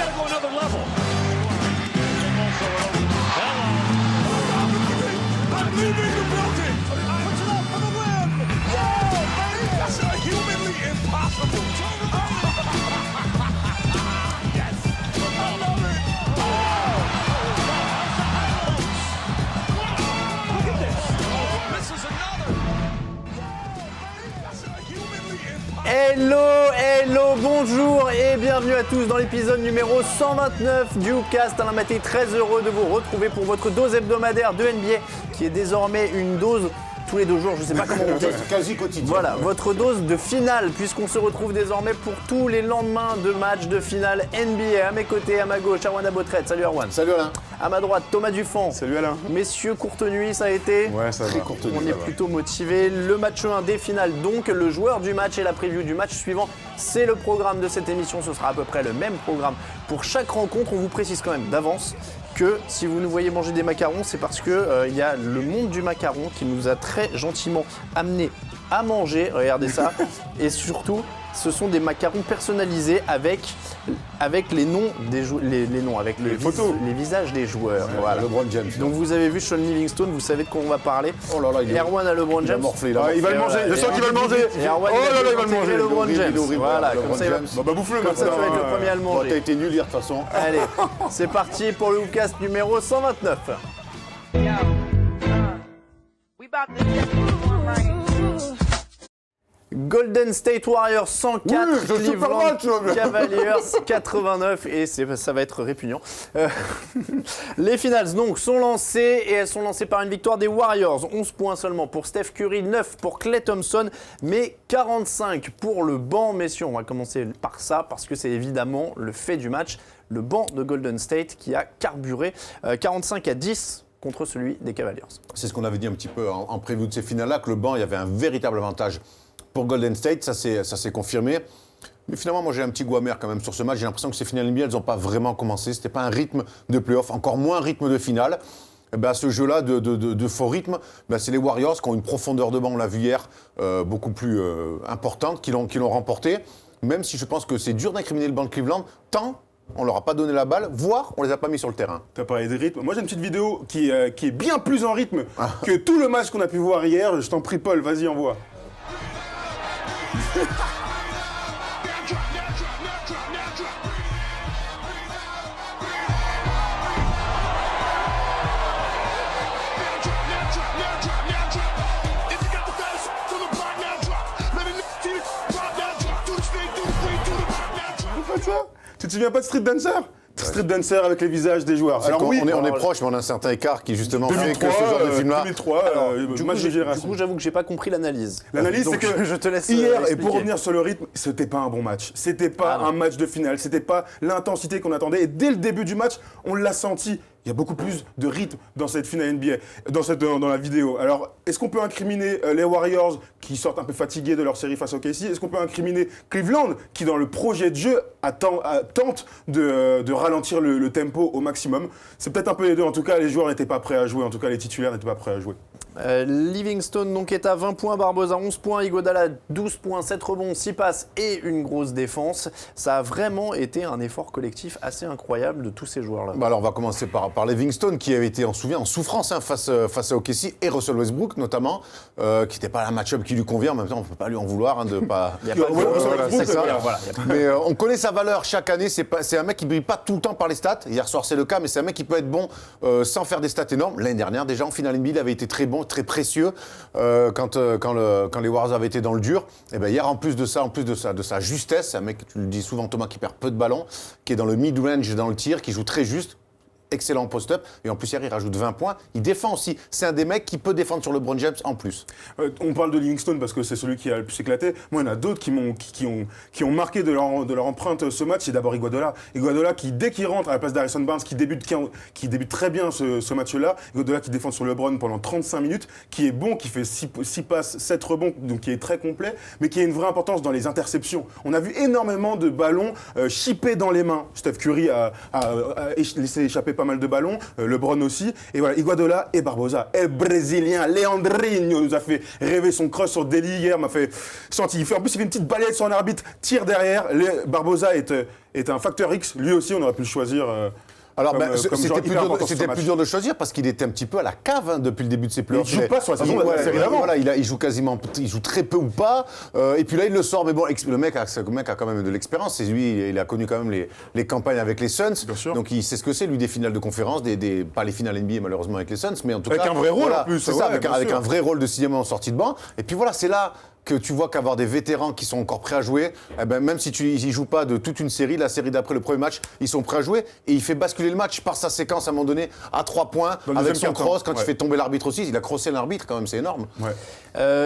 gotta go another level. I'm leaving the building. Puts it up for the win. Yeah, baby. That's humanly impossible. Yes. I love it. Look at this. This is another. That's humanly impossible. Hello, bonjour et bienvenue à tous dans l'épisode numéro 129 du Hoopcast. Alain Maté, très heureux de vous retrouver pour votre dose hebdomadaire de NBA qui est désormais une dose tous les 2 jours, je ne sais pas comment on dit. Quasi quotidien. Voilà, votre dose de finale, puisqu'on se retrouve désormais pour tous les lendemains de matchs de finale NBA. À mes côtés, à ma gauche, Erwan Abotret. Salut Erwan. Salut Alain. À ma droite, Thomas Dufont. Salut Alain. Messieurs, courte nuit, ça a été Ouais, ça Très va. courte nuit, On ça est va. plutôt motivé. Le match 1 des finales, donc le joueur du match et la preview du match suivant. C'est le programme de cette émission. Ce sera à peu près le même programme pour chaque rencontre. On vous précise quand même d'avance que si vous nous voyez manger des macarons, c'est parce que il y a le monde du macaron qui nous a très gentiment amené à manger. Regardez ça. Et surtout, ce sont des macarons personnalisés avec les noms des avec Les photos. les visages des joueurs. Voilà. LeBron James. Donc vous avez vu Sean Livingstone, vous savez de quoi on va parler. Oh là là, il est- Erwan a LeBron il a James. morflé. Ah, il va le manger, je sens qu'il va le manger. Et Erwan, Oh il a là là, il va le intégré manger. LeBron Il est James. horrible, Voilà, LeBron comme ça, il va- James. Bah bouffe-le comme ça, tu vas être le premier à le Bon, t'as manger. été nul hier de toute façon. Allez, c'est parti pour le Hoopcast numéro 129. Yo, we about to get this one right. Golden State Warriors 104, Oui, c'est super Cleveland match, là. Cavaliers 89 et ça va être répugnant. Les finales donc sont lancées et elles sont lancées par une victoire des Warriors. 11 points seulement pour Steph Curry, 9 pour Klay Thompson, mais 45 pour le banc. Messieurs, on va commencer par ça parce que c'est évidemment le fait du match. Le banc de Golden State qui a carburé 45-10 contre celui des Cavaliers. C'est ce qu'on avait dit un petit peu en preview de ces finales-là, que le banc, il y avait un véritable avantage pour Golden State. Ça s'est confirmé. Mais finalement, moi, j'ai un petit goût amer quand même sur ce match. J'ai l'impression que ces finales NBA, elles n'ont pas vraiment commencé. C'était pas un rythme de play-off, encore moins un rythme de finale. Eh ben, ce jeu-là de faux rythme, ben, c'est les Warriors qui ont une profondeur de banc, on l'a vu hier, beaucoup plus importante, qui l'ont remporté. Même si je pense que c'est dur d'incriminer le banc de Cleveland, tant on leur a pas donné la balle, voire on les a pas mis sur le terrain. T'as parlé de rythme. Moi j'ai une petite vidéo qui est bien plus en rythme que tout le match qu'on a pu voir hier. Je t'en prie Paul, vas-y envoie. Pas ça. Tu te souviens pas de Street Dancer? Street Dancer avec les visages des joueurs. Alors oui, on est proche, mais on a un certain écart qui justement fait que 2003, ce genre de film-là... 2003, Du match de coup, génération. j'avoue que j'ai pas compris l'analyse. L'analyse, c'est Donc, que je te laisse hier, et expliquer. pour revenir sur le rythme, c'était pas un bon match. C'était pas Ah non. un match de finale. C'était pas l'intensité qu'on attendait. Et dès le début du match, on l'a senti. Il y a beaucoup plus de rythme dans cette finale NBA, dans la vidéo. Alors, est-ce qu'on peut incriminer les Warriors qui sortent un peu fatigués de leur série face au KC? Est-ce qu'on peut incriminer Cleveland qui, dans le projet de jeu, tente de ralentir le tempo au maximum? C'est peut-être un peu les deux. En tout cas, les joueurs n'étaient pas prêts à jouer. En tout cas, les titulaires n'étaient pas prêts à jouer. Livingstone donc est à 20 points, Barbosa 11 points, Iguodala 12 points, 7 rebonds, 6 passes et une grosse défense. Ça a vraiment été un effort collectif assez incroyable de tous ces joueurs-là. Bah alors on va commencer par Livingstone qui avait été, on se souvient, en souffrance face à OKC et Russell Westbrook notamment, qui n'était pas la match-up qui lui convient. En même temps, on ne peut pas lui en vouloir de pas. Il y a pas de- Ouais, Voilà, c'est ça. Voilà. Mais on connaît sa valeur chaque année. C'est un mec qui brille pas tout le temps par les stats. Hier soir c'est le cas, mais c'est un mec qui peut être bon sans faire des stats énormes. L'année dernière déjà en finale NBA, il avait été très bon, très précieux quand les Warriors avaient été dans le dur. Et ben hier en plus de sa justesse, c'est un mec, tu le dis souvent Thomas, qui perd peu de ballons, qui est dans le mid-range dans le tir, qui joue très juste. Excellent post-up, et en plus hier il rajoute 20 points, il défend aussi, c'est un des mecs qui peut défendre sur LeBron James en plus. On parle de Livingstone parce que c'est celui qui a le plus éclaté. Moi, il y en a d'autres qui ont marqué de leur empreinte ce match. C'est d'abord Iguodala. Iguodala qui, dès qu'il rentre à la place d'Harrison Barnes, qui débute très bien ce match-là. Iguodala qui défend sur LeBron pendant 35 minutes, qui est bon, qui fait 6 passes, 7 rebonds, donc qui est très complet, mais qui a une vraie importance dans les interceptions. On a vu énormément de ballons chippés dans les mains. Steph Curry a laissé échapper pas mal de ballons, LeBron aussi. Et voilà, Iguodala et Barbosa. Et le Brésilien, Leandrinho nous a fait rêver son cross sur Deli hier, m'a fait sentir. En plus, il fait une petite balayette sur un arbitre, tire derrière. Barbosa est un facteur X. Lui aussi, on aurait pu le choisir. Alors, comme joueur c'était hyper important sur ce plus match. dur de choisir parce qu'il était un petit peu à la cave depuis le début de ses playoffs. Il joue pas sur la saison, la série d'avant. Voilà, il joue il joue très peu ou pas. Et puis là, il le sort. Mais bon, le mec a quand même de l'expérience. C'est lui, il a connu quand même les campagnes avec les Suns. Bien sûr. Donc il sait ce que c'est, lui, des finales de conférence, pas les finales NBA malheureusement avec les Suns, mais en tout Avec cas. un vrai rôle, voilà, en plus, C'est ouais, ça, bien avec sûr. un vrai rôle de 6e en sortie de banc. Et puis voilà, c'est là que tu vois qu'avoir des vétérans qui sont encore prêts à jouer, eh ben, même si ils ne jouent pas de toute une série, la série d'après le premier match, ils sont prêts à jouer et il fait basculer le match par sa séquence à un moment donné à 3 points Dans le avec deuxième son quart-temps, cross quand ouais. il fait tomber l'arbitre aussi. Il a crossé l'arbitre quand même, c'est énorme. Ouais.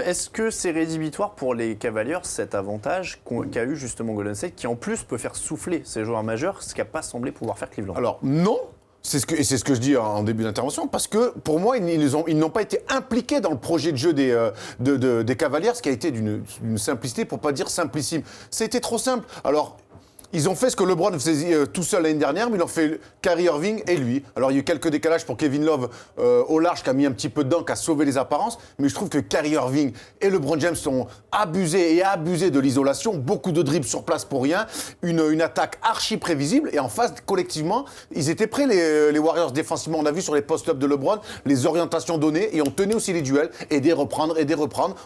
Est-ce que c'est rédhibitoire pour les Cavaliers cet avantage qu'a eu justement Golden State, qui en plus peut faire souffler ses joueurs majeurs, ce qui n'a pas semblé pouvoir faire Cleveland? Alors non. C'est ce que je dis en début d'intervention, parce que pour moi, ils n'ont pas été impliqués dans le projet de jeu des Cavaliers, ce qui a été d'une simplicité, pour pas dire simplissime. Ça a été trop simple. Alors, ils ont fait ce que LeBron faisait tout seul l'année dernière, mais ils l'ont fait Kyrie Irving et lui. Alors, il y a eu quelques décalages pour Kevin Love au large, qui a mis un petit peu dedans, qui a sauvé les apparences. Mais je trouve que Kyrie Irving et LeBron James ont abusé de l'isolation. Beaucoup de dribbles sur place pour rien. Une attaque archi prévisible. Et en face, collectivement, ils étaient prêts, les Warriors, défensivement. On a vu sur les post-ups de LeBron les orientations données. Et on tenait aussi les duels. Aider, reprendre.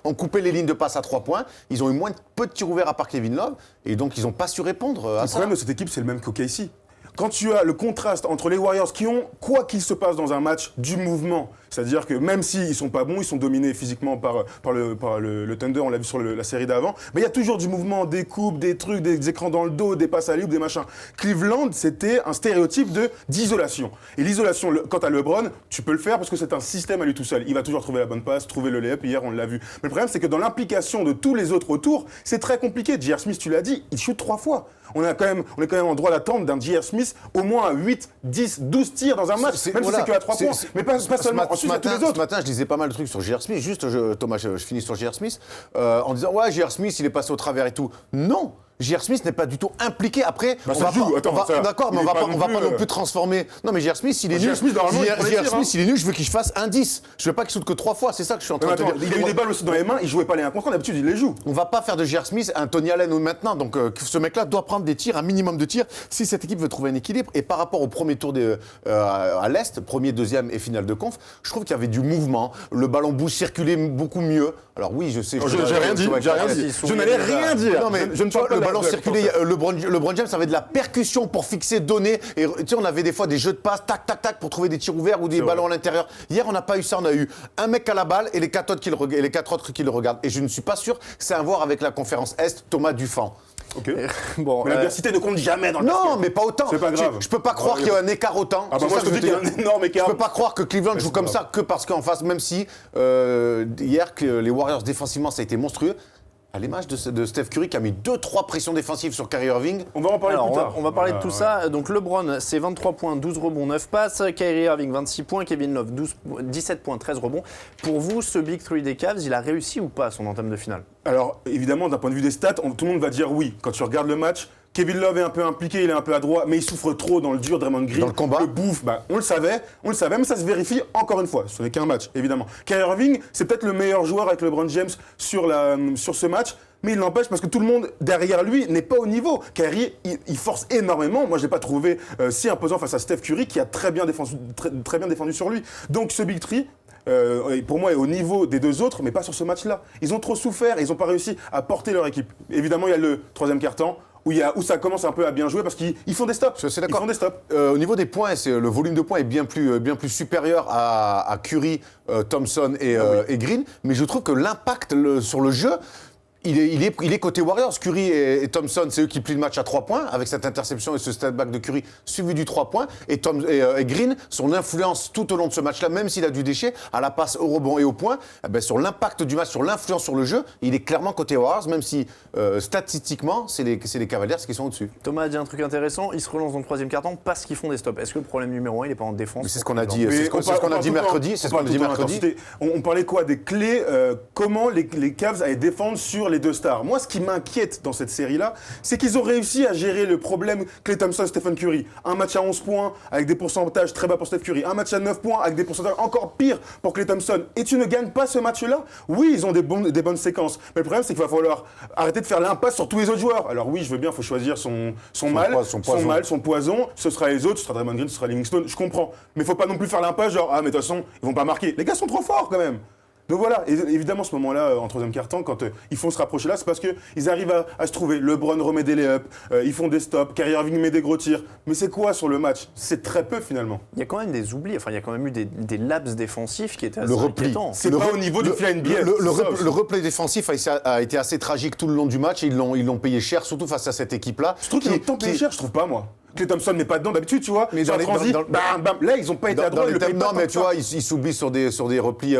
On coupait les lignes de passe à 3 points. Ils ont eu peu de tirs ouverts à part Kevin Love. Et donc, ils n'ont pas su répondre à Le ça. problème de cette équipe, c'est le même qu'OKC. Quand tu as le contraste entre les Warriors qui ont, quoi qu'il se passe dans un match, du mouvement, c'est-à-dire que même s'ils ne sont pas bons, ils sont dominés physiquement par le Thunder, on l'a vu sur la série d'avant, mais il y a toujours du mouvement, des coupes, des trucs, des écrans dans le dos, des passes à l'île, des machins. Cleveland, c'était un stéréotype d'isolation. Et l'isolation, quand tu as LeBron, tu peux le faire parce que c'est un système à lui tout seul. Il va toujours trouver la bonne passe, trouver le layup, hier on l'a vu. Mais le problème, c'est que dans l'implication de tous les autres autour, c'est très compliqué. J.R. Smith, tu l'as dit, il shoot 3 fois. On est quand même en droit d'attendre d'un J.R. Smith au moins à 8, 10, 12 tirs dans un match, même si c'est que à 3 points. Mais pas seulement. Ensuite, il y a tous les autres. Ce matin, je disais pas mal de trucs sur J.R. Smith. Juste, Thomas, je finis sur J.R. Smith, en disant, ouais, J.R. Smith, il est passé au travers et tout. Non! J.R. Smith n'est pas du tout impliqué. Après, d'accord, mais on va pas non plus transformer. Non, mais J.R. Smith, il est nul. J.R. Smith, normalement, J.R. Smith, il est nul. Je veux qu'il fasse un 10. Je veux pas qu'il saute que 3 fois. C'est ça que je suis en train de dire. Il a eu des balles aussi dans les mains, il jouait pas les 1 contre 1, d'habitude il les joue. On va pas faire de J.R. Smith un Tony Allen ou maintenant. Donc ce mec-là doit prendre des tirs, un minimum de tirs, si cette équipe veut trouver un équilibre. Et par rapport au premier tour à l'Est, premier, deuxième et finale de conf, je trouve qu'il y avait du mouvement. Le ballon bouge, circulait beaucoup mieux. Alors oui, je sais. J'ai rien dit. Je n'allais rien dire. Non, mais je ne parle pas le de ballon la- circulait. LeBron James avait de la percussion pour fixer, donner. Et tu sais, on avait des fois des jeux de passe, tac, tac, tac, pour trouver des tirs ouverts ou des ballons à l'intérieur. Hier, on n'a pas eu ça. On a eu un mec à la balle et les 4 autres qui le regardent. Et je ne suis pas sûr que c'est à voir avec la conférence Est, Thomas Dufan. Ok. Bon, Mais l'adversité ne compte jamais dans le basket. Non, mais pas autant. C'est pas grave. Je peux pas croire qu'il y a un écart autant. Ah bah C'est moi ça je te que dis qu'il y a un énorme écart. Je peux pas croire que Cleveland joue comme ça que parce qu'en face, même si hier, que les Warriors défensivement, ça a été monstrueux. À l'image de Steph Curry qui a mis 2-3 pressions défensives sur Kyrie Irving. On va en parler Alors, plus tard. on va parler de tout ça. Donc LeBron, c'est 23 points, 12 rebonds, 9 passes. Kyrie Irving, 26 points. Kevin Love, 17 points, 13 rebonds. Pour vous, ce Big 3 des Cavs, il a réussi ou pas son entame de finale? Alors, évidemment, d'un point de vue des stats, tout le monde va dire oui. Quand tu regardes le match, Kevin Love est un peu impliqué, il est un peu adroit, mais il souffre trop dans le dur. Draymond Green, Dans le combat. le bouffe, on le savait, mais ça se vérifie encore une fois. Ce n'est qu'un match, évidemment. Kyrie Irving, c'est peut-être le meilleur joueur avec LeBron James sur ce match. Mais il l'empêche parce que tout le monde derrière lui n'est pas au niveau. Kyrie, il force énormément. Moi, je l'ai pas trouvé si imposant face à Steph Curry qui a très bien défendu sur lui. Donc ce Big 3, pour moi, est au niveau des deux autres, mais pas sur ce match-là. Ils ont trop souffert et ils n'ont pas réussi à porter leur équipe. Évidemment, il y a le troisième quart-temps où ça commence un peu à bien jouer parce qu'ils font des stops. Je suis d'accord. Ils font des stops. Au niveau des points, le volume de points est bien plus supérieur à Curry, Thompson et Green. Mais je trouve que l'impact sur le jeu, il est côté Warriors. Curry et Thompson, c'est eux qui plient le match à 3 points, avec cette interception et ce step back de Curry suivi du 3 points. Et Green, son influence tout au long de ce match-là, même s'il a du déchet, à la passe, au rebond et au point, sur l'impact du match, sur l'influence sur le jeu, il est clairement côté Warriors, même si statistiquement, c'est les Cavaliers qui sont au-dessus. Thomas a dit un truc intéressant, il se relance dans le troisième quart-temps parce qu'ils font des stops. Est-ce que le problème numéro 1, il n'est pas en défense? Mais c'est ce qu'on a dit, Mais c'est ce qu'on a dit mercredi. C'est ce qu'on a dit mercredi. On parlait quoi des clés, comment les Cavs allaient défendre sur sur les deux stars. Moi, ce qui m'inquiète dans cette série-là, c'est qu'ils ont réussi à gérer le problème Klay Thompson, Stephen Curry. Un match à 11 points avec des pourcentages très bas pour Steph Curry. Un match à 9 points avec des pourcentages encore pires pour Klay Thompson. Et tu ne gagnes pas ce match-là? Oui, ils ont des bonnes séquences. Mais le problème, c'est qu'il va falloir arrêter de faire l'impasse sur tous les autres joueurs. Alors oui, je veux bien, il faut choisir son poison. Ce sera les autres, ce sera Draymond Green, ce sera Livingstone. Je comprends. Mais il faut pas non plus faire l'impasse genre, ah mais de toute façon, ils vont pas marquer. Les gars sont trop forts quand même. Donc voilà, et évidemment, ce moment-là, en troisième quart-temps, quand ils font se rapprocher là, c'est parce qu'ils arrivent à se trouver. LeBron remet des lay-ups, ils font des stops, Kyrie Irving met des gros tirs. Mais c'est quoi sur le match? C'est très peu finalement. Il y a quand même des oublis, enfin il y a quand même eu des laps défensifs qui étaient assez Le repli. inquiétants. C'est pas au niveau du final NBA. Le replay défensif a été assez tragique tout le long du match et ils l'ont payé cher, surtout face à cette équipe-là. Je trouve qu'ils ont tant payé cher, je trouve pas moi. Klay Thompson n'est pas dedans d'habitude, tu vois. Mais dans dans les les- transit, dans- bam, bam. Là, ils n'ont pas été à droite. Non, mais tu vois, ils s'oublient sur des replis,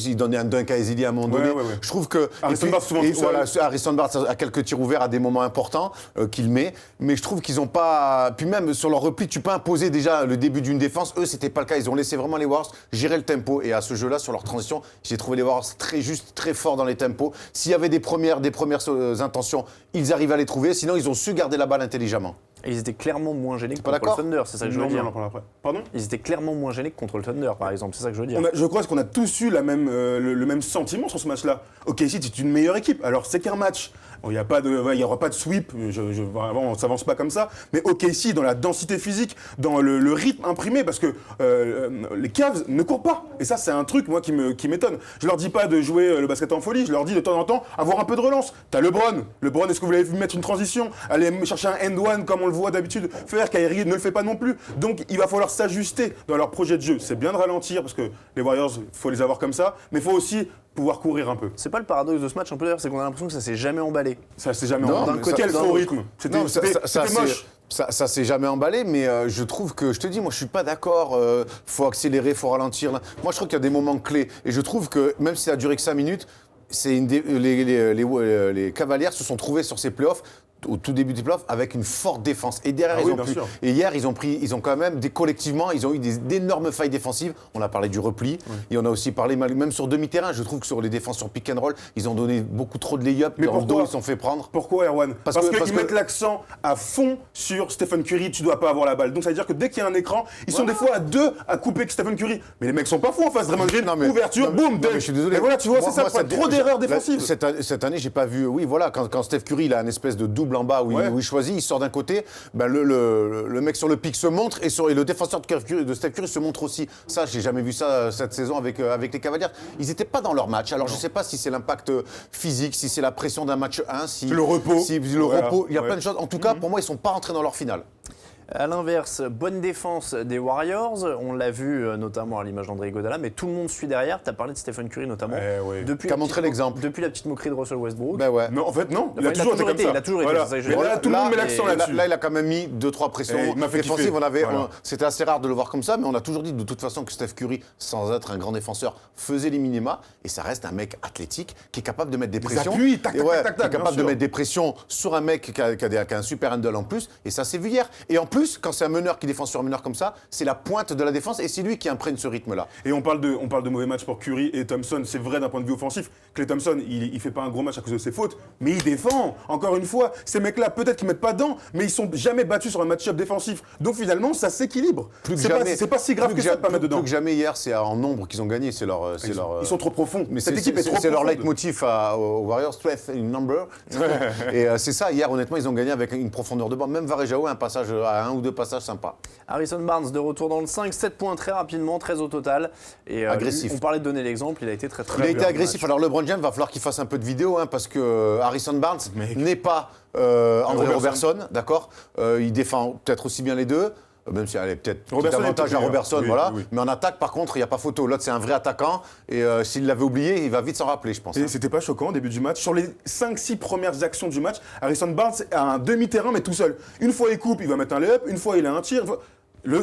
ils donnaient un dunk à Ezeli à un moment donné. Ouais. Je trouve que Harrison Barnes souvent tout seul. voilà, Harrison Barnes a quelques tirs ouverts à des moments importants qu'il met, mais je trouve qu'ils n'ont pas. Puis même sur leur repli, tu peux imposer déjà le début d'une défense. Eux, c'était pas le cas. Ils ont laissé vraiment les Warriors gérer le tempo. Et à ce jeu-là, sur leur transition, j'ai trouvé les Warriors très justes, très forts dans les tempos. S'il y avait des premières intentions, ils arrivent à les trouver. Sinon, ils ont su garder la balle intelligemment. Et ils étaient clairement moins gênés que pas contre le d'accord Thunder, c'est ça que je veux Non, mais on en dire. parlera après. Pardon? Ils étaient clairement moins gênés que contre le Thunder, par exemple, c'est ça que je veux dire. Je crois qu'on a tous eu le même sentiment sur ce match-là. OKC, c'est une meilleure équipe. Alors, c'est qu'un match. Il n'y aura pas de sweep, vraiment, on ne s'avance pas comme ça. Mais OKC, dans la densité physique, dans le rythme imprimé, parce que les Cavs ne courent pas. Et ça, c'est un truc, moi, qui m'étonne. Je leur dis pas de jouer le basket en folie, je leur dis de temps en temps avoir un peu de relance. T'as LeBron. LeBron, est-ce que vous l'avez vu mettre une transition? Aller chercher un end-one comme on le voit d'habitude faire? Kyrie ne le fait pas non plus. Donc, il va falloir s'ajuster dans leur projet de jeu. C'est bien de ralentir, parce que les Warriors, il faut les avoir comme ça. Mais il faut aussi pouvoir courir un peu. C'est pas le paradoxe de ce match un peu d'ailleurs, c'est qu'on a l'impression que ça s'est jamais emballé. Ça, c'est jamais Non, emballé. mais Quel ça- faux rythme. C'était Non, ça, moche. Ça s'est jamais emballé, mais je trouve que, je te dis, moi je suis pas d'accord, faut accélérer, faut ralentir. Là. Moi je trouve qu'il y a des moments clés, et je trouve que même si ça a duré que 5 minutes, les Cavaliers se sont trouvés sur ces playoffs au tout début des playoffs avec une forte défense. Et derrière, ils ont bien pu. sûr. Et hier, ils ont quand même, collectivement, ils ont eu d'énormes failles défensives. On a parlé du repli. Et on a aussi parlé, même sur demi-terrain, je trouve que sur les défenses sur pick and roll, ils ont donné beaucoup trop de lay-up. Mais Dans le pourquoi dos, ils se sont fait prendre. Pourquoi, Erwan? Parce qu'ils mettent l'accent à fond sur Stephen Curry, tu dois pas avoir la balle. Donc ça veut dire que dès qu'il y a un écran, ils sont des fois à deux à couper que Stephen Curry. Mais les mecs sont pas fous en face. Draymond Green, ouverture, boum, mais je suis désolé. Et voilà, tu vois, c'est ça, ça, trop d'erreurs défensives. Cette année, j'ai pas vu. Oui, voilà, quand Steph Curry, il a une espèce de double en bas où il choisit, il sort d'un côté, ben le mec sur le pic se montre et le défenseur de Steph Curry se montre aussi. Ça, j'ai jamais vu ça cette saison avec les Cavaliers. Ils étaient pas dans leur match. Alors je sais pas si c'est l'impact physique, si c'est la pression d'un match 1, si le repos. repos. Il y a plein de choses. En tout cas, pour moi, ils sont pas rentrés dans leur finale. À l'inverse, bonne défense des Warriors, on l'a vu notamment à l'image d'André Iguodala, mais tout le monde suit derrière. Tu as parlé de Stephen Curry notamment. Qui a montré l'exemple. Depuis la petite moquerie de Russell Westbrook. Ben ouais. Non, en fait, non. Enfin, il a toujours été, Voilà. c'est ça que je Mais veux là, dire. tout le monde met l'accent là-dessus. Là, il a quand même mis 2-3 pressions Et il m'a fait défensives. kiffer. Voilà. C'était assez rare de le voir comme ça, mais on a toujours dit de toute façon que Steph Curry, sans être un grand défenseur, faisait les minima. Et ça reste un mec athlétique qui est capable de mettre des pressions. appuis, tac, Et tac, ouais, tac, tac, qui est bien capable de sûr. mettre des pressions sur un mec qui a un super handle en plus. Et ça s'est vu hier. Et en plus, quand c'est un meneur qui défend sur un meneur comme ça, c'est la pointe de la défense et c'est lui qui imprègne ce rythme-là. Et on parle de mauvais matchs pour Curry et Thompson. C'est vrai d'un point de vue offensif. Klay Thompson, il fait pas un gros match à cause de ses fautes, mais il défend. Encore une fois, ces mecs-là, peut-être qu'ils mettent pas dedans, mais ils sont jamais battus sur un match-up défensif. Donc finalement, ça s'équilibre. C'est pas si grave que ça de pas mettre dedans. Plus que jamais hier, c'est en nombre qu'ils ont gagné. Ils sont trop profonds. Mais Cette équipe est trop c'est leur profonde. leitmotiv aux Warriors, strength in number. Et c'est ça, hier, honnêtement, ils ont gagné avec une profondeur de banc. Même Varejao, un passage à 1 ou 2 passages sympas. Harrison Barnes de retour dans le 5, 7 points très rapidement, 13 au total. Et Agressif. on parlait de donner l'exemple, il a été très très Il a bien été dans le agressif. match. Alors LeBron James va falloir qu'il fasse un peu de vidéo parce que Harrison Barnes n'est pas André Robertson, d'accord. Il défend peut-être aussi bien les deux. Même si elle est peut-être Robertson est avantage à meilleur. Robertson, Oui, voilà. oui. Mais en attaque, par contre, il n'y a pas photo. L'autre, c'est un vrai attaquant. Et s'il l'avait oublié, il va vite s'en rappeler, je pense. Et c'était pas choquant au début du match. Sur les 5-6 premières actions du match, Harrison Barnes a un demi-terrain, mais tout seul. Une fois il coupe, il va mettre un lay-up. Une fois il a un tir.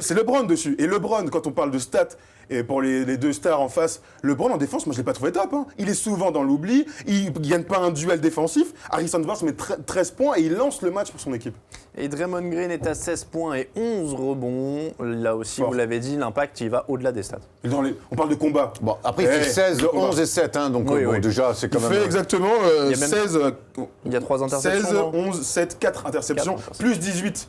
C'est LeBron dessus. Et LeBron, quand on parle de stats Et pour les deux stars en face, LeBron en défense, moi je l'ai pas trouvé top. Hein. Il est souvent dans l'oubli, il gagne pas un duel défensif. Harrison Barnes met 13 points et il lance le match pour son équipe. Et Draymond Green est à 16 points et 11 rebonds. Là aussi, Fort. vous l'avez dit, l'impact, il va au-delà des stats. On parle de combat. Bon, après, il fait 16, 11 et 7, hein, donc Oui, bon, oui. déjà, c'est Il quand même. fait exactement Il y a même- 16, Il y a 3 interceptions. 16, non 11, 7, 4 interceptions, 4 plus 18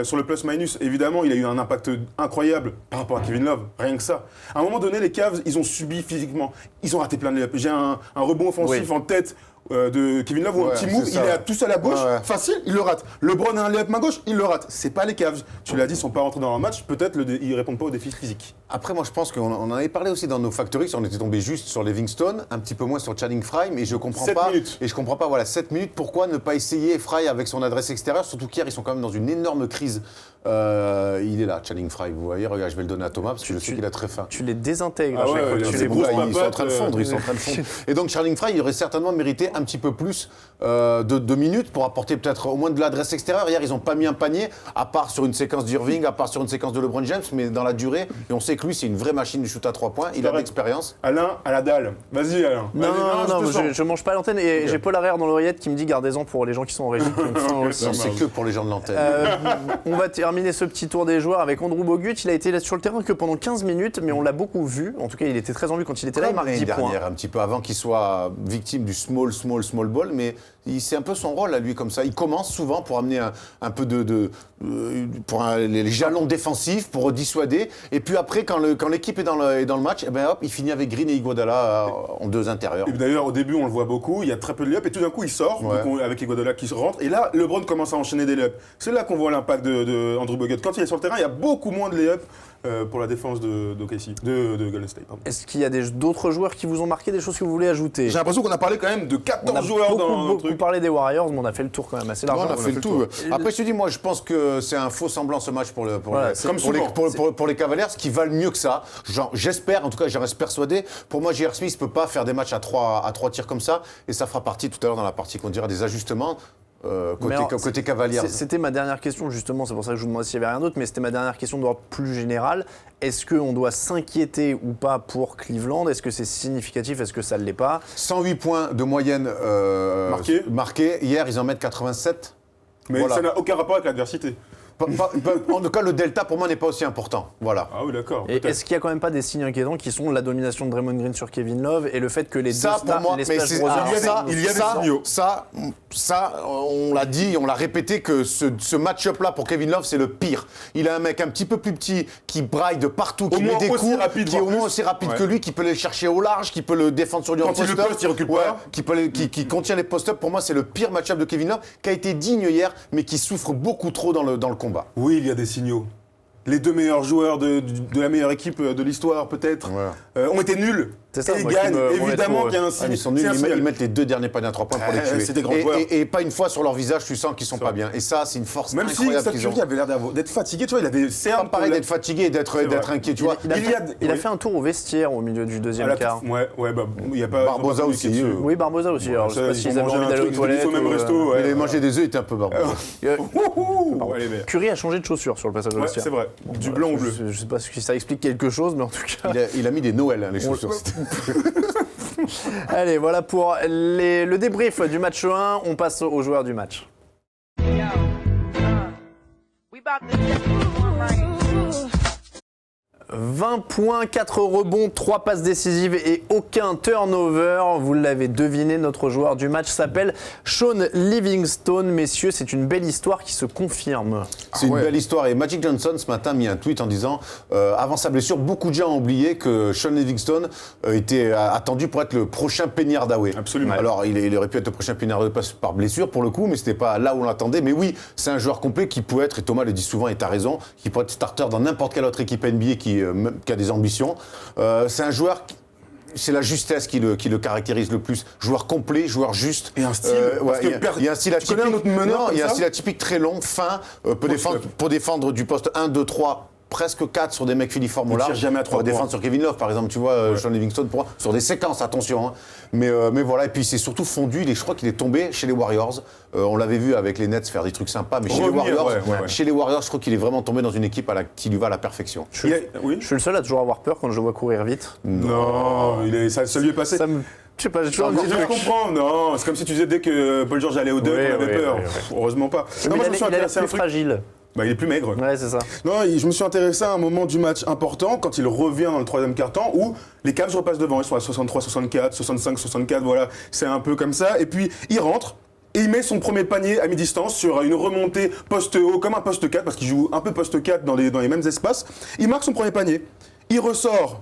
sur le plus-minus. Évidemment, il a eu un impact incroyable par rapport à Kevin Love, rien que ça. À un moment donné, les Cavs, ils ont subi physiquement. Ils ont raté plein de layups. J'ai un rebond offensif Oui. en tête de Kevin Love ou un Ouais, petit move, c'est il ça. est tout seul à gauche, Ouais, ouais. facile, il le rate. LeBron a un layup main gauche, il le rate. C'est pas les Cavs. Tu l'as dit, ils sont pas rentrés dans leur match, peut-être ils répondent pas aux défis physiques. Après, moi, je pense qu'on en avait parlé aussi dans nos factories, on était tombé juste sur Livingstone, un petit peu moins sur Channing Frye, mais je comprends 7 pas. minutes. Et je comprends pas, voilà, 7 minutes, pourquoi ne pas essayer Frye avec son adresse extérieure, surtout qu'hier, ils sont quand même dans une énorme crise. Il est là, Channing Frye, vous voyez, regarde, je vais le donner à Thomas, parce que je sais qu'il a très faim. Tu les désintègres Ah à chaque ouais, fois que ouais, tu c'est les bon, bouges. là, Ils sont en train de fondre, ils sont en train de fondre. Et donc Channing Frye, il aurait certainement mérité un petit peu plus de minutes pour apporter peut-être au moins de l'adresse extérieure. Hier, ils n'ont pas mis un panier, à part sur une séquence d'Irving, à part sur une séquence de LeBron James, mais dans la durée. Et on sait que lui, c'est une vraie machine du shoot à 3 points. Il a de l'expérience. Alain, à la dalle. Vas-y, Alain. Non, Vas-y, non, je te sens. je mange pas à l'antenne et j'ai Paul Arère dans l'oreillette qui me dit gardez-en pour les gens qui sont en régie. qui ont faim aussi. Non, c'est que pour les gens de l'antenne. On va terminer ce petit tour des joueurs avec Andrew Bogut. Il a été là sur le terrain que pendant 15 minutes, mais on l'a beaucoup vu. En tout cas, il était très en vue quand il était là. Il Comme marque l'année 10 points. dernière, un petit peu avant qu'il soit victime du small ball, mais c'est un peu son rôle à lui comme ça. Il commence souvent pour amener un peu les jalons défensifs pour dissuader, et puis après quand l'équipe est dans le match, eh ben hop, il finit avec Green et Iguodala en deux intérieurs. Et d'ailleurs, au début, on le voit beaucoup, il y a très peu de layups, et tout d'un coup, il sort, Ouais. donc avec Iguodala qui rentre, et là, LeBron commence à enchaîner des layups. C'est là qu'on voit l'impact de Andrew Bogut. Quand il est sur le terrain, il y a beaucoup moins de layups pour la défense de Golden State. Pardon. Est-ce qu'il y a d'autres joueurs qui vous ont marqué, des choses que vous voulez ajouter? J'ai l'impression qu'on a parlé quand même de On a 14 joueurs dans le beaucoup truc. parlé des Warriors, mais on a fait le tour quand même assez Non, large. on a fait le tour. Après, je te dis, moi, je pense que c'est un faux semblant ce match Voilà, c'est comme pour les Cavaliers, qui valent mieux que ça. J'espère, en tout cas, j'en reste persuadé. Pour moi, J.R. Smith ne peut pas faire des matchs à trois tirs comme ça, et ça fera partie tout à l'heure dans la partie qu'on dira des ajustements côté Cavaliers. C'était ma dernière question, justement, c'est pour ça que je vous demandais s'il y avait rien d'autre, mais c'était ma dernière question d'ordre plus général. Est-ce qu'on doit s'inquiéter ou pas pour Cleveland? Est-ce que c'est significatif? Est-ce que ça ne l'est pas? 108 points de moyenne marqués. Hier, ils en mettent 87. Mais Voilà. ça n'a aucun rapport avec l'adversité. En tout cas, le delta, pour moi, n'est pas aussi important. Voilà. Ah oui, d'accord. Et est-ce qu'il n'y a quand même pas des signes inquiétants qui sont la domination de Draymond Green sur Kevin Love et le fait que les Ça, deux pour stars, moi, les mais Splash c'est- Brothers, alors ça, il y a des signaux. Ça, on l'a dit, on l'a répété que ce match-up-là pour Kevin Love, c'est le pire. Il a un mec un petit peu plus petit qui braille de partout, qui moins met des aussi coups, rapide, qui est au voire moins plus. aussi rapide Ouais. que lui, qui peut les chercher au large, qui peut le défendre sur lui Quand en il le post-up. poste, il recule Ouais, pas. qui contient les post-up. Pour moi, c'est le pire match-up de Kevin Love, qui a été digne hier, mais qui souffre beaucoup trop dans le combat. Oui, il y a des signaux. Les deux meilleurs joueurs de la meilleure équipe de l'histoire, peut-être, ont été nuls. C'est ça, et ils moi, gagnent. qui me Évidemment trop, qu'il y a un Ah, signe. mais ils sont nuls, c'est un signal. ils mettent les deux derniers paniers à 3 points pour les tuer. c'est des grands joueurs. Et pas une fois sur leur visage, tu sens qu'ils sont pas bien. Et ça, c'est une force Même si incroyable qu'ils ont. Saturi avait l'air d'être fatigué, tu vois, il a des Pas cernes. pareil d'être fatigué et d'être vrai. inquiet, tu vois. Il a fait un tour au vestiaire au milieu du deuxième quart. Ouais, bah, il y a pas. Barbosa ils ont pas aussi, communiqué dessus. Oui, Barbosa aussi. Alors, je sais Ça, pas ils s'ils ont avaient mangé envie un d'aller aux truc, toilettes. au même ou, resto. Il avait mangé des œufs, il était un peu barbare. Ouhou, allez, mais- Curry a changé de chaussures sur le passage au Ouais, vestiaire. c'est vrai. Du blanc au bleu. Je sais pas si ça explique quelque chose, mais en tout cas. Il a mis des Noël, hein, les chaussures. Allez, voilà pour le débrief du match 1. On passe aux joueurs du match. Yo, we about to get this one right. 20 points, 4 rebonds, 3 passes décisives et aucun turnover. Vous l'avez deviné, notre joueur du match s'appelle Sean Livingstone. Messieurs, c'est une belle histoire qui se confirme. C'est une belle histoire. Et Magic Johnson, ce matin, a mis un tweet en disant avant sa blessure, beaucoup de gens ont oublié que Sean Livingstone était attendu pour être le prochain Penny Hardaway. Absolument. Alors, il aurait pu être le prochain Penny Hardaway par blessure, pour le coup, mais c'était pas là où on l'attendait. Mais oui, c'est un joueur complet qui peut être, et Thomas le dit souvent, et tu as raison, qui peut être starter dans n'importe quelle autre équipe NBA qui a des ambitions. C'est un joueur... C'est la justesse qui le caractérise le plus. Joueur complet, joueur juste. Et un style. Parce que il y a un style tu atypique. connais un autre meneur Non, comme il y a un ça style atypique très long, fin, peut défendre du poste 1, 2, 3 presque 4 sur des mecs filiformes là. tire jamais à 3 pour défendre points. sur Kevin Love, par exemple, tu vois, Sean Livingston, sur des séquences, attention. Hein. Mais voilà, et puis c'est surtout fondu, je crois qu'il est tombé chez les Warriors. On l'avait vu avec les Nets faire des trucs sympas, mais chez les Revenir, Warriors, ouais. chez les Warriors, je crois qu'il est vraiment tombé dans une équipe qui lui va à la perfection. Oui. Je suis le seul à toujours avoir peur quand je le vois courir vite. Non, ça lui est passé. Ça me... Je sais pas, j'ai toujours un Je petit truc. comprends, non, c'est comme si tu disais dès que Paul George allait au dunk, Oui, on avait oui, peur. oui, oui. Pff, heureusement pas. Mais Non, moi, je me suis il a l'air intéressé à un plus truc. fragile. Bah, il est plus maigre. Ouais, c'est ça. Non, je me suis intéressé à un moment du match important quand il revient dans le troisième quart-temps où les Cavs repassent devant. Ils sont à 63, 64, 65, 64, voilà. C'est un peu comme ça. Et puis, il rentre. Et il met son premier panier à mi-distance sur une remontée poste haut, comme un poste 4, parce qu'il joue un peu poste 4 dans les mêmes espaces. Il marque son premier panier. Il ressort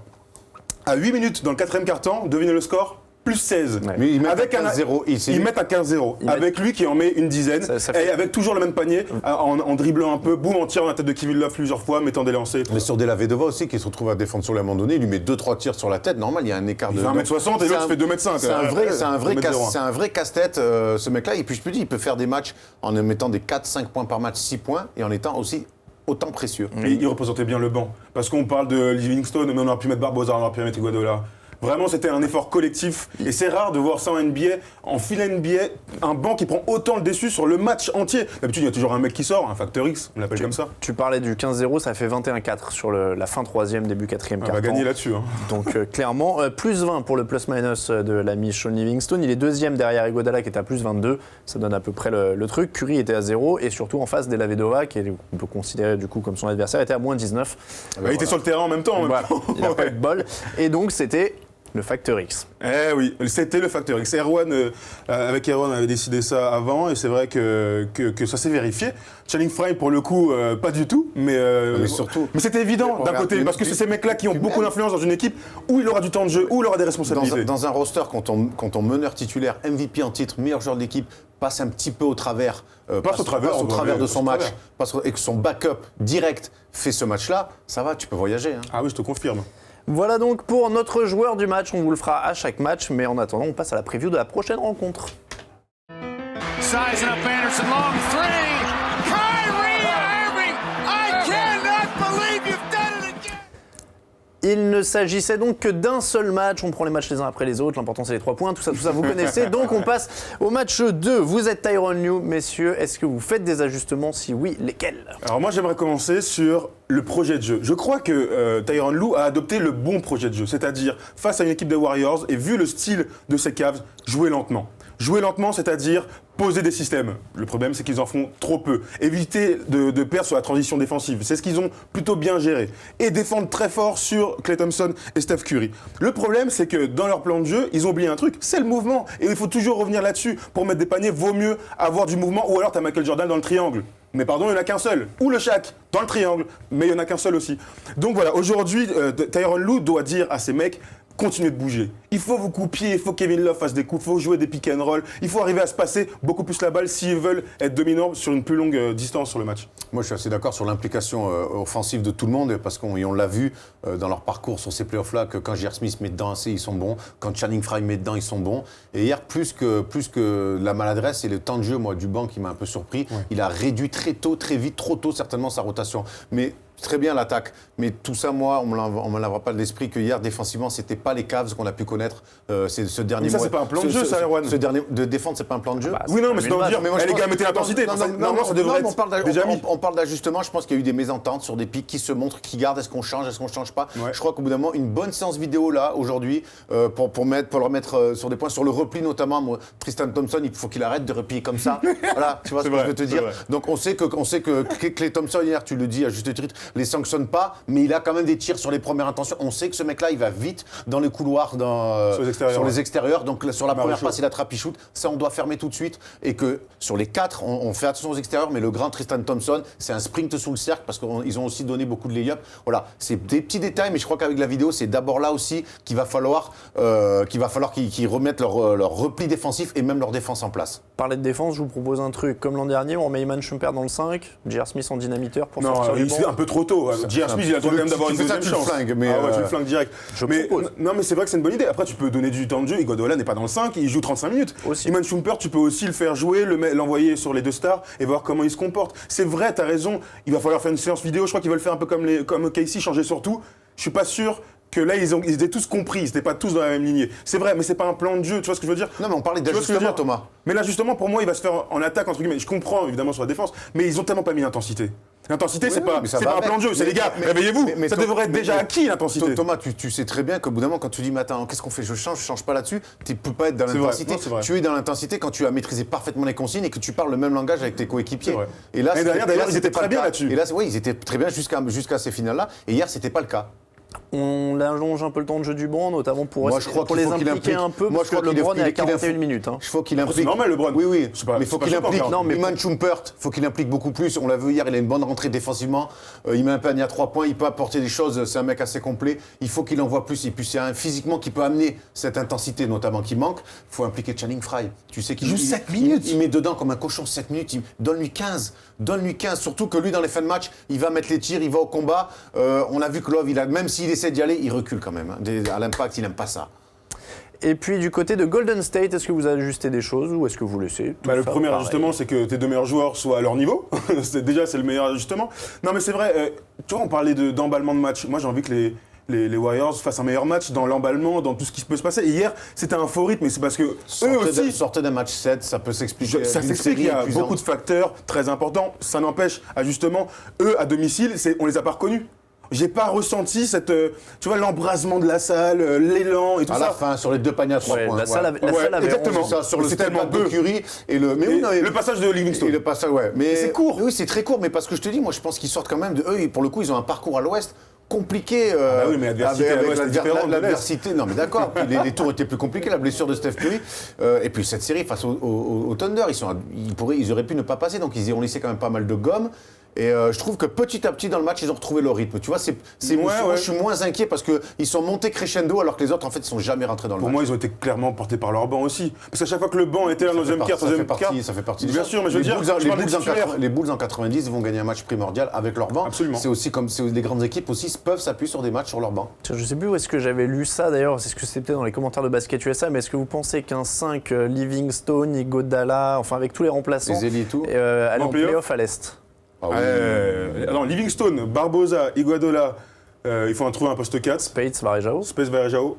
à 8 minutes dans le quatrième quart-temps. Devinez le score ? Plus 16. Ouais. Mais ils mettent Avec un 15-0. Ils mettent un 15-0. Avec lui qui en met une dizaine. Ça fait- Et avec toujours le même panier, en dribblant un peu, boum, en tirant la tête de Kevin Love plusieurs fois, mettant des lancers. Mais sur Della Vedova aussi, qui se retrouve à défendre sur lui à un moment donné, il lui met 2-3 tirs sur la tête. Normal, il y a un écart Il de. fait 1m60 et l'autre fait 2m5. C'est un vrai 2m01. casse-tête, ce mec-là. Et puis je te dis, il peut faire des matchs en mettant des 4-5 points par match, 6 points, et en étant aussi autant précieux. Et il représentait bien le banc. Parce qu'on parle de Livingstone, mais on aurait pu mettre Barbosa, on aurait pu mettre Iguodala. Vraiment, c'était un effort collectif. Et c'est rare de voir ça en NBA, en finale NBA, un banc qui prend autant le dessus sur le match entier. D'habitude, il y a toujours un mec qui sort, un facteur X, on l'appelle comme ça. Tu parlais du 15-0, ça fait 21-4 sur la fin troisième, début quatrième On quart-temps. va gagner là-dessus. Hein. Donc clairement, plus 20 pour le plus-minus de l'ami Sean Livingston. Il est deuxième derrière Iguodala qui est à plus 22. Ça donne à peu près le truc. Curry était à 0 et surtout en face Della Vedova, qu'on peut considérer du coup comme son adversaire, était à moins 19. Il était sur le terrain en même temps. Voilà, il n'a pas eu de bol. Et donc c'était le facteur X. Eh oui, c'était le facteur X. Avec Erwan, on avait décidé ça avant et c'est vrai que ça s'est vérifié. Channing Frye, pour le coup, pas du tout, mais surtout- mais c'était évident d'un Regarde, côté, mais- parce que c'est ces mecs-là qui ont beaucoup d'influence dans une équipe où il aura du temps de jeu, où il aura des responsabilités. Dans un roster, quand ton meneur titulaire, MVP en titre, meilleur joueur de l'équipe, passe un petit peu au travers, Passe au travers, au on va travers aller de au son match, travers. et que son backup direct fait ce match-là, ça va, tu peux voyager. Hein. Ah oui, je te confirme. Voilà donc pour notre joueur du match. On vous le fera à chaque match, mais en attendant, on passe à la preview de la prochaine rencontre. Sizing up Anderson, long three. Kyrie Irving, I cannot believe you've done it again. Il ne s'agissait donc que d'un seul match. On prend les matchs les uns après les autres. L'important, c'est les 3 points. Tout ça, vous connaissez. Donc, on passe au match 2. Vous êtes Tyronn Lue, messieurs. Est-ce que vous faites des ajustements? Si oui, lesquels? Alors moi, j'aimerais commencer sur le projet de jeu. Je crois que Tyronn Lue a adopté le bon projet de jeu, c'est-à-dire face à une équipe des Warriors et vu le style de ces Cavs, jouer lentement. Jouer lentement, c'est-à-dire poser des systèmes. Le problème, c'est qu'ils en font trop peu. Éviter de perdre sur la transition défensive. C'est ce qu'ils ont plutôt bien géré. Et défendre très fort sur Klay Thompson et Steph Curry. Le problème, c'est que dans leur plan de jeu, ils ont oublié un truc, c'est le mouvement. Et il faut toujours revenir là-dessus. Pour mettre des paniers, vaut mieux avoir du mouvement. Ou alors, tu as Michael Jordan dans le triangle. Mais pardon, il n'y en a qu'un seul. Ou le Shaq, dans le triangle. Mais il n'y en a qu'un seul aussi. Donc voilà, aujourd'hui, Tyronn Lue doit dire à ces mecs, continuez de bouger. Il faut vous couper, il faut que Kevin Love fasse des coups, il faut jouer des pick and roll, il faut arriver à se passer beaucoup plus la balle s'ils veulent être dominants sur une plus longue distance sur le match. Moi, je suis assez d'accord sur l'implication offensive de tout le monde, parce qu'on l'a vu dans leur parcours sur ces playoffs-là, que quand J.R. Smith met dedans assez, ils sont bons. Quand Channing Frye met dedans, ils sont bons. Et hier, plus que la maladresse et le temps de jeu, moi, du banc qui m'a un peu surpris, il a réduit très tôt, très vite, trop tôt, certainement, sa rotation. Mais très bien l'attaque, mais tout ça, moi, on ne me lavera pas de l'esprit que hier, défensivement, c'était pas les Cavs qu'on a pu connaître ce dernier Mais ça, mois. c'est pas un plan de jeu, ça, Erwan. Ce dernier de défendre, c'est pas un plan de jeu. Oui, non, mais c'est une de base. dire, Mais moi, je les pense- gars, mettez l'intensité. Normalement, ça devrait être déjà mis. on parle d'ajustement. Je pense qu'il y a eu des mésententes sur des pics qui se montrent, qui gardent. Est-ce qu'on change, est-ce qu'on change pas? Ouais. Je crois qu'au bout d'un moment, une bonne séance vidéo là aujourd'hui pour le remettre sur des points, sur le repli notamment. Moi, Tristan Thompson, il faut qu'il arrête de replier comme ça. Voilà, tu vois ce C'est que vrai, je veux te c'est dire. vrai. Donc on sait que Klay Thompson hier, tu le dis à juste titre, les sanctionne pas, mais il a quand même des tirs sur les premières intentions. On sait que ce mec-là, il va vite dans les couloirs, Sur les extérieurs, sur les ouais. extérieurs. Donc sur la première Maréchaux. passe, il attrape, il shoot. Ça, on doit fermer tout de suite. Et que sur les 4, on fait attention aux extérieurs, mais le grand Tristan Thompson, c'est un sprint sous le cercle parce qu'ils ont aussi donné beaucoup de lay-up. Voilà, c'est des petits détails, mais je crois qu'avec la vidéo, c'est d'abord là aussi qu'il va falloir qu'ils remettent leur repli défensif et même leur défense en place. Parler de défense, je vous propose un truc. Comme l'an dernier, on met Iman Shumpert dans le 5, J.R. Smith en dynamiteur pour Non, sortir du banc. c'est un peu trop tôt. J.R. Smith, il a le droit quand même d'avoir une tu fais ça, deuxième tu le chance. flingues, mais, Ah ouais, tu le flingues direct. propose. Non, mais c'est vrai que c'est une bonne idée. Après, tu peux donner du temps de jeu. Iguodala n'est pas dans le 5, il joue 35 minutes. Aussi. Iman Shumpert, tu peux aussi le faire jouer, l'envoyer sur les deux stars et voir comment il se comporte. C'est vrai, t'as raison. Il va falloir faire une séance vidéo. Je crois qu'ils veulent faire un peu comme Casey, changer sur tout. Je suis pas sûr que là, ils étaient tous compris, ils n'étaient pas tous dans la même lignée. C'est vrai, mais c'est pas un plan de jeu, tu vois ce que je veux dire? Non, mais on parlait Tu vois ce que je veux d'ajustement, dire Thomas. Mais l'ajustement, pour moi, il va se faire en attaque, entre guillemets. Je comprends, évidemment, sur la défense, mais ils ont tellement pas mis l'intensité. L'intensité, Oui, c'est oui, pas, mais ça c'est va pas un avec. plan de jeu, c'est Mais- les gars, mais- réveillez-vous. mais Ça Thomas- devrait être déjà mais- acquis, l'intensité. Thomas, tu sais très bien qu'au bout d'un moment, quand tu dis, mais attends, qu'est-ce qu'on fait? Je change pas là-dessus. Tu peux pas être dans C'est vrai. l'intensité. Non, c'est vrai. Tu es dans l'intensité quand tu as maîtrisé parfaitement les consignes et que tu parles le même langage avec tes coéquipiers. C'est vrai. Et là, L'année dernière, c'était- d'ailleurs, là, ils c'était étaient pas très le bien cas. là-dessus. Et là, oui, ils étaient très bien jusqu'à ces finales-là. Et hier, c'était pas le cas. On allonge un peu le temps de jeu du banc, notamment pour, Moi, je crois pour qu'il les faut qu'il impliquer implique. un peu, Moi, parce je crois que qu'il LeBron faut est à qu'il 41 implique. minutes. Hein. Il faut qu'il implique. C'est normal, LeBron. Oui, oui. C'est pas- Mais il faut c'est qu'il pas choquant, implique. encore. Non, mais Iman Shumpert, il faut qu'il implique beaucoup plus. On l'a vu hier, il a une bonne rentrée défensivement. Il met un panier à 3 points, il peut apporter des choses. C'est un mec assez complet. Il faut qu'il envoie plus. Et puis, c'est un physiquement qui peut amener cette intensité, notamment, qui manque. Il faut impliquer Channing Frye. Tu sais qu'il joue 7 minutes. Il met dedans comme un cochon 7 minutes. Donne-lui 15. Donne-lui 15. Surtout que lui, dans les fins de match, il va mettre les tirs, il va au combat. On a vu que Love, même s'il essaie d'y aller, il recule quand même. Hein. À l'impact, il n'aime pas ça. Et puis du côté de Golden State, est-ce que vous ajustez des choses ou est-ce que vous laissez tout Le faire premier pareil? ajustement, c'est que tes deux meilleurs joueurs soient à leur niveau. C'est le meilleur ajustement. Non, mais c'est vrai, tu vois, on parlait d'emballement de match. Moi, j'ai envie que les Warriors fassent un meilleur match dans l'emballement, dans tout ce qui peut se passer. Et hier, c'était un faux rythme, mais c'est parce que eux aussi. Sortez d'un match 7, ça peut s'expliquer. Ça d'une s'explique, il série y a épuisante. beaucoup de facteurs très importants. Ça n'empêche, justement, eux, à domicile, on les a pas reconnus. J'ai pas ressenti tu vois, l'embrasement de la salle, l'élan et tout À ça. la fin, sur les deux paniers à 3 Ouais, points. la salle avait exactement. C'est ça, sur le C'est tellement step-back de peu. Curry et le. Mais Et oui, non, mais- le passage de Livingstone. Et le passage, ouais. Mais c'est court. Oui, c'est très court, mais parce que je te dis, moi, je pense qu'ils sortent quand même de eux. Pour le coup, ils ont un parcours à l'Ouest compliqué. bah oui, mais l'adversité à l'Ouest est différente de l'Est. l'adversité. Non, mais d'accord. Puis les tours étaient plus compliqués, la blessure de Steph Curry. Et puis cette série face au Thunder, ils auraient pu ne pas passer, donc ils y ont laissé quand même pas mal de gomme. Et je trouve que petit à petit dans le match, ils ont retrouvé leur rythme. Tu vois, moi, je suis moins inquiet parce qu'ils sont montés crescendo alors que les autres, en fait, ils sont jamais rentrés dans le Pour match. moi, ils ont été clairement portés par leur banc aussi. Parce qu'à chaque fois que le banc était là dans le deuxième quart, troisième quart. Ça fait partie du Bien jeu. sûr, mais je veux Les dire, Bulls, je parle des titulaires. les Bulls en 90 vont gagner un match primordial avec leur banc. Absolument. C'est aussi comme les grandes équipes aussi peuvent s'appuyer sur des matchs sur leur banc. Tiens, je sais plus où est-ce que j'avais lu ça d'ailleurs, c'est ce que c'était dans les commentaires de Basket USA, mais est-ce que vous pensez qu'un 5 Livingstone, Iguodala, enfin avec tous les remplaçants, Les ailiers et tout. aller en play-off play-off à l'Est? Ah oui. Alors, Livingstone, Barbosa, Iguodala, il faut en trouver un poste 4. Spades, Varejao. Space Varejao,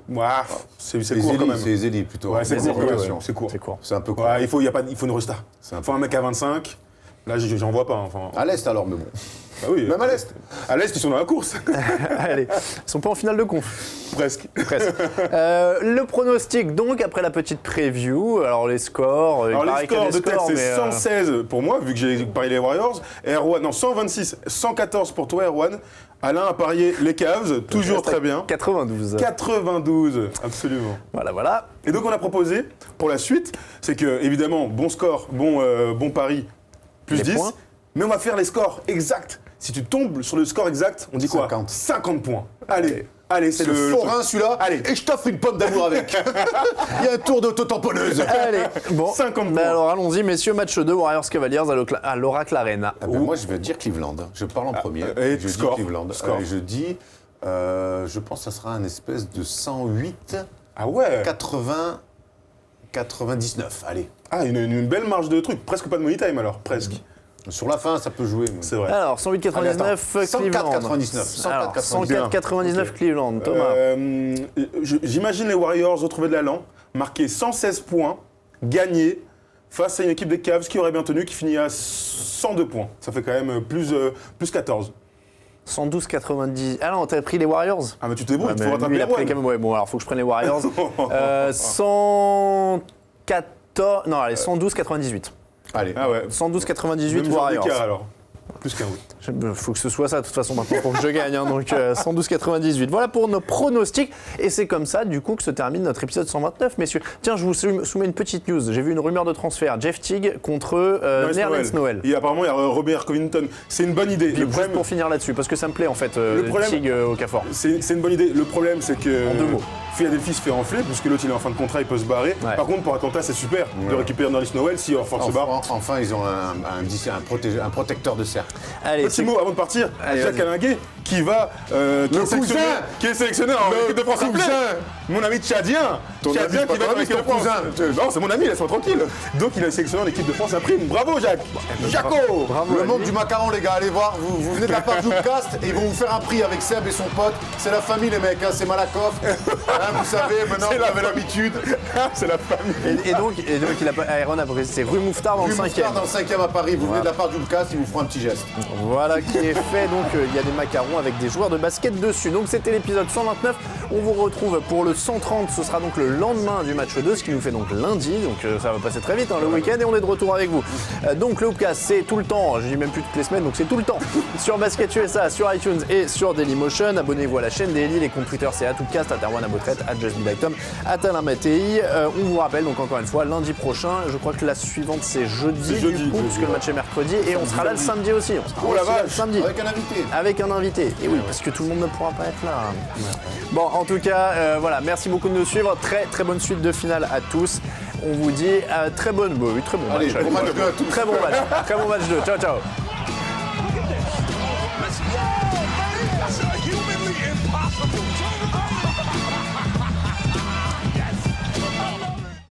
c'est Les court quand ailiers, même. c'est les ailiers plutôt. Ouais, c'est Les court ailiers, quand même. ouais. C'est court. C'est court. C'est un peu court. Ouais, il faut une resta. Il faut un mec à 25. Là, j'en vois pas. Enfin, À l'Est alors, mais bon. bah oui. Même à l'Est. À l'Est, ils sont dans la course. Allez, ils sont pas en finale de conf. Presque. Presque. Le pronostic donc après la petite preview, alors les scores, Alors, il les paraît qu'il y a scores des de tête, scores, c'est mais, 116 pour moi, vu que j'ai parié les Warriors. Erwan, non, 126, 114 pour toi, Erwan. Alain a parié les Cavs, toujours très bien. 92. 92, absolument. Voilà. Et donc on a proposé pour la suite, c'est que évidemment bon score, bon pari, plus Les 10, points. mais on va faire les scores exacts. Si tu tombes sur le score exact, on dit quoi 50. 50 points. Allez, C'est le forain celui-là. Allez. Et je t'offre une pomme d'amour avec. Il y a un tour d'auto-tamponneuse. Allez, bon. 50 Bah points. alors allons-y, messieurs, match 2, Warriors Cavaliers à l'Oracle Arena. Ah ben, moi, je vais dire Cleveland. Je parle en premier. et Je score. dis Cleveland. Score. Je dis, je pense que ça sera un espèce de 108, Ah ouais 80, 99. Allez. Ah, une belle marge de trucs, presque pas de money time alors, presque. Sur la fin, ça peut jouer. mais- C'est vrai. Alors, 108,99 Cleveland. 104,99. Alors, 104,99. 104,99 Cleveland. Thomas. J'imagine les Warriors retrouver de l'allant, marquer 116 points, gagner face à une équipe des Cavs qui aurait bien tenu, qui finit à 102 points. Ça fait quand même plus 14. 112,90. Ah non, t'as pris les Warriors? Ah mais tu te débrouilles, Ouais, il mais faut lui, rattraper il a pris Erwan. quand même. Ouais, bon, alors faut que je prenne les Warriors. 114. Non, allez, 112,98. Allez. Ah ouais. 112,98 Même genre Warriors. d'écart alors. Plus qu'un oui. Faut que ce soit ça de toute façon maintenant pour que je gagne. Hein, donc 112,98. Voilà pour nos pronostics. Et c'est comme ça du coup que se termine notre épisode 129, messieurs. Tiens, je vous soumets une petite news. J'ai vu une rumeur de transfert. Jeff Teague contre Nerlens Noel. Et apparemment, il y a Robert Covington. C'est une bonne idée. Puis, juste pour finir là-dessus, parce que ça me plaît en fait, problème- Teague au Cafor. C'est une bonne idée. Le problème, c'est que En 2 mots. Philadelphie se fait enfler, puisque l'autre il est en fin de contrat, il peut se barrer. Ouais. Par contre, pour Atlanta, c'est super de récupérer Nerlens Noel si Orford se barre. Enfin, ils ont un protecteur de cercle. Allez, Petit mot avant de partir, Allez, Jacques vas-y. Alinguet qui va, qui est sélectionné en équipe de France. Mon ami tchadien, Ton ami, tchadien c'est qui pas va ton en ami, équipe de c'est ton France. Non, c'est mon ami, laisse-moi tranquille. Donc il est sélectionné en équipe de France, un prime. Bravo Jacques. Jaco. Bravo à Le lui. monde du macaron, les gars, allez voir, vous venez de la part d'Oupcast et ils vont vous faire un prix avec Seb et son pote. C'est la famille, les mecs, hein, c'est Malakoff. Hein, vous savez, maintenant, C'est vous la avez l'habitude. C'est la famille. Et donc il a pas, Aaron a précisé, c'est rue Mouffetard dans le Rue 5e. Mouffetard dans le 5e à Paris, vous venez de la part d'Oupcast, ils vous feront un petit geste. Voilà qui est fait, donc il y a des macarons avec des joueurs de basket dessus. Donc c'était l'épisode 129, on vous retrouve pour le 130, ce sera donc le lendemain du match 2, ce qui nous fait donc lundi, donc ça va passer très vite le week-end et on est de retour avec vous. Donc le Hoopcast c'est tout le temps, je dis même plus toutes les semaines, donc c'est tout le temps sur Basket USA, sur iTunes et sur Dailymotion. Abonnez-vous à la chaîne Daily, les comptes Twitter c'est @Hoopcast, @Erwan Abotret, @JustBeLikeTom, @AlainMattei. On vous rappelle donc encore une fois lundi prochain, je crois que la suivante c'est jeudi, C'est jeudi, du coup, puisque le match est mercredi et on sera là le samedi aussi. On sera Oh la aussi là le vache. samedi. Avec un invité. Avec un invité. Et oui, parce que tout le monde ne pourra pas être là. Bon, en tout cas, voilà, merci beaucoup de nous suivre. Très très bonne suite de finale à tous. On vous dit très bon Allez, match. bon match 2 à tous. Très bon match. Très bon match 2. Ciao, ciao.